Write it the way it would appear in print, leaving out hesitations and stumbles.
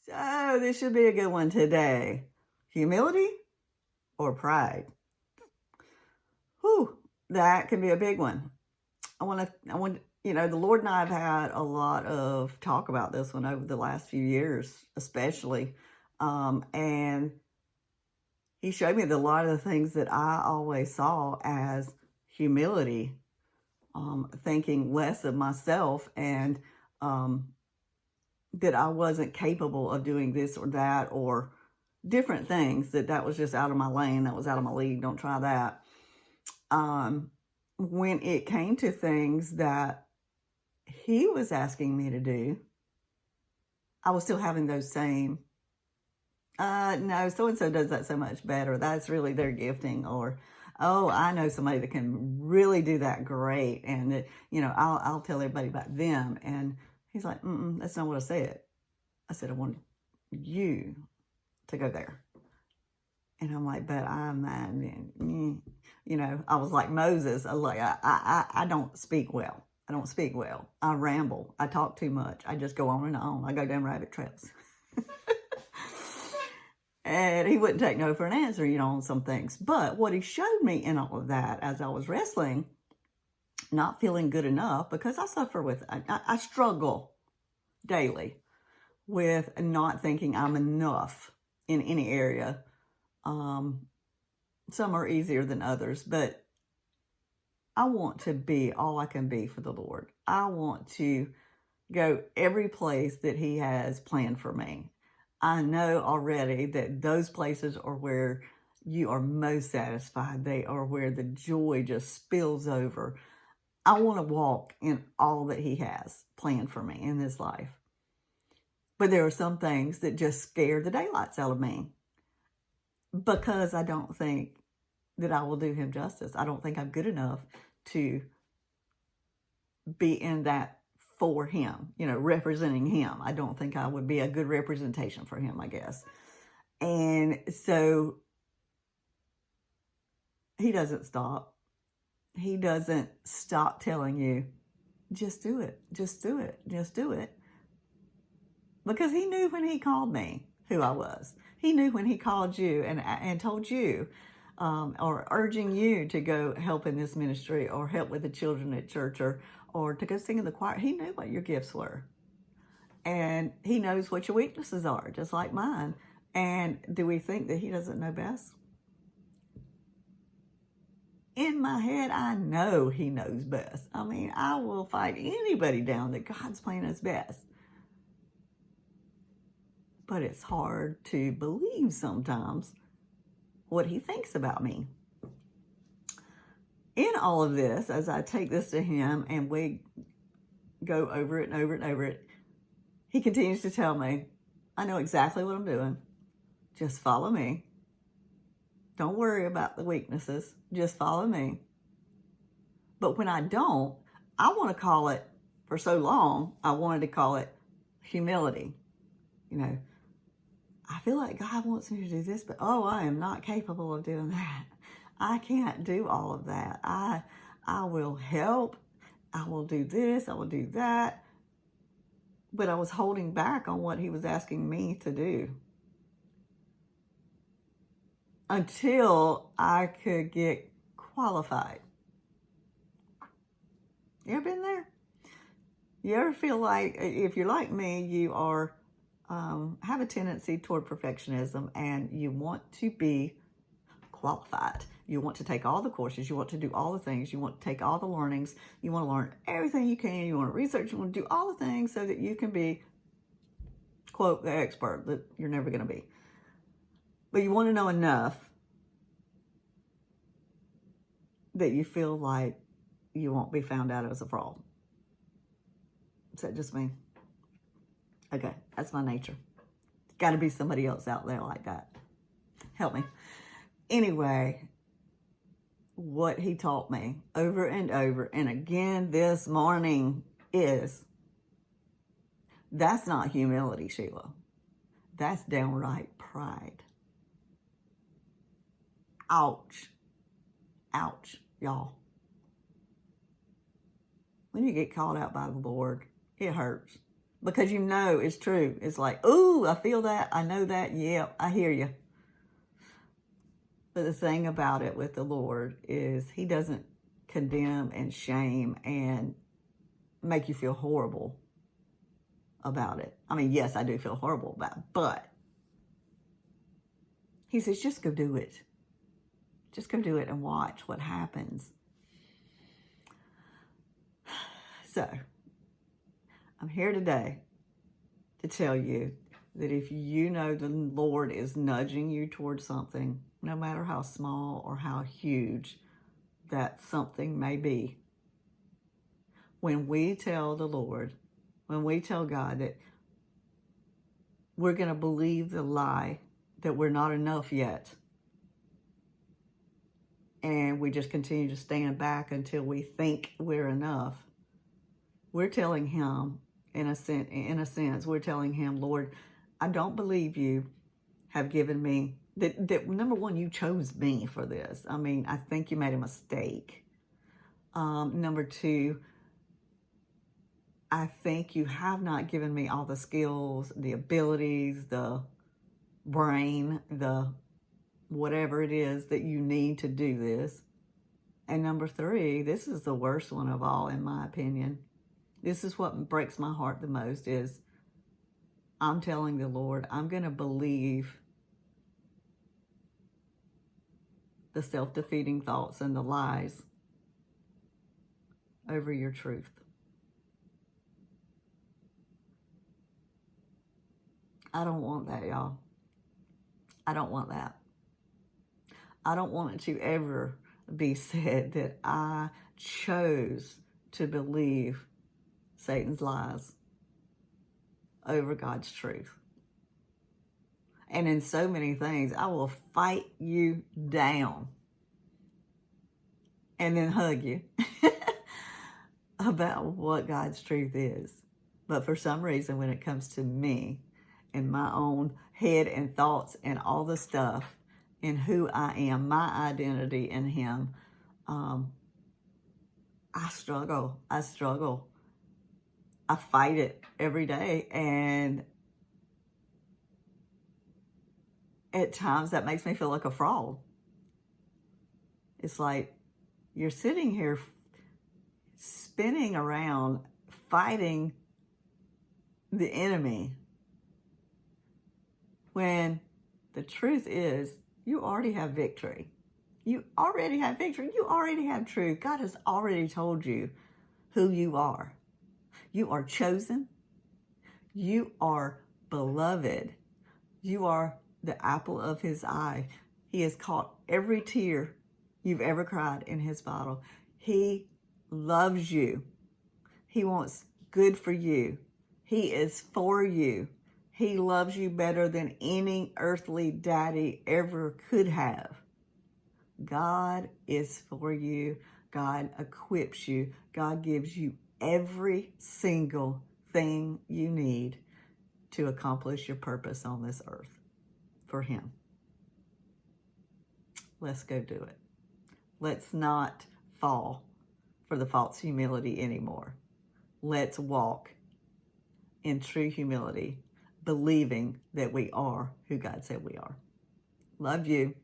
So this should be a good one today. Humility or pride? Whew, that can be a big one. The Lord and I have had a lot of talk about this one over the last few years, especially. And He showed me that a lot of the things that I always saw as humility, thinking less of myself and that I wasn't capable of doing this or that or different things, that was just out of my lane, that was out of my league, don't try that. When it came to things that He was asking me to do, I was still having those same, no, so-and-so does that so much better. That's really their gifting. Or, oh, I know somebody that can really do that great. And that, I'll tell everybody about them. And He's like, that's not what I said. I said, I want you to go there. And I'm like, but I'm not, I was like Moses. I was like, I don't speak well. I don't speak well. I ramble. I talk too much. I just go on and on. I go down rabbit trails. And He wouldn't take no for an answer, on some things. But what He showed me in all of that as I was wrestling, not feeling good enough, because I suffer with, I struggle daily with not thinking I'm enough in any area. Some are easier than others, but I want to be all I can be for the Lord. I want to go every place that He has planned for me. I know already that those places are where you are most satisfied. They are where the joy just spills over. I want to walk in all that He has planned for me in this life. But there are some things that just scare the daylights out of me because I don't think that I will do Him justice. I don't think I'm good enough to be in that for Him, representing Him. I don't think I would be a good representation for Him, I guess. And so He doesn't stop. He doesn't stop telling you, just do it, just do it, just do it. Because He knew when He called me who I was. He knew when He called you and told you, or urging you to go help in this ministry or help with the children at church or to go sing in the choir. He knew what your gifts were. And He knows what your weaknesses are, just like mine. And do we think that He doesn't know best? In my head, I know He knows best. I mean, I will fight anybody down that God's plan is best. But it's hard to believe sometimes what He thinks about me. In all of this, as I take this to Him and we go over it and over it and over it, He continues to tell me, I know exactly what I'm doing. Just follow me. Don't worry about the weaknesses. Just follow me. But when I don't, I want to call it, for so long, I wanted to call it humility. I feel like God wants me to do this, but I am not capable of doing that. I can't do all of that. I will help. I will do this. I will do that. But I was holding back on what He was asking me to do until I could get qualified. You ever been there? You ever feel like, if you're like me, you are have a tendency toward perfectionism and you want to be qualified. You want to take all the courses. You want to do all the things. You want to take all the learnings. You want to learn everything you can. You want to research. You want to do all the things so that you can be, quote, the expert that you're never going to be. But you want to know enough that you feel like you won't be found out as a fraud. Is that just me? Okay, that's my nature. Got to be somebody else out there like that. Help me. Anyway, what He taught me over and over and again this morning is, that's not humility, Sheila. That's downright pride. Ouch. Ouch, y'all. When you get called out by the Lord, it hurts. because you know it's true. It's like, ooh, I feel that. I know that. Yeah, I hear you. But the thing about it with the Lord is he doesn't condemn and shame and make you feel horrible about it. I mean, yes, I do feel horrible about it, but he says, just go do it. Just go do it and watch what happens. So, I'm here today to tell you that if you know the Lord is nudging you towards something, no matter how small or how huge that something may be, when we tell the Lord, when we tell God that we're going to believe the lie that we're not enough yet, and we just continue to stand back until we think we're enough, we're telling him, in a sense, we're telling him, Lord, I don't believe you have given me, that number one, you chose me for this. I mean, I think you made a mistake. Number two, I think you have not given me all the skills, the abilities, the brain, the whatever it is that you need to do this. And number three, this is the worst one of all, in my opinion. This is what breaks my heart the most, is I'm telling the Lord, I'm going to believe the self-defeating thoughts and the lies over your truth. I don't want that, y'all. I don't want that. I don't want it to ever be said that I chose to believe Satan's lies over God's truth. And in so many things, I will fight you down and then hug you about what God's truth is. But for some reason, when it comes to me and my own head and thoughts and all the stuff and who I am, my identity in him, I struggle. I fight it every day. And at times that makes me feel like a fraud. It's like you're sitting here spinning around fighting the enemy when the truth is you already have victory. You already have victory. You already have truth. God has already told you who you are. You are chosen. You are beloved. You are the apple of his eye. He has caught every tear you've ever cried in his bottle. He loves you. He wants good for you. He is for you. He loves you better than any earthly daddy ever could have. God is for you. God equips you. God gives you every single thing you need to accomplish your purpose on this earth for him. Let's go do it. Let's not fall for the false humility anymore. Let's walk in true humility, believing that we are who God said we are. Love you.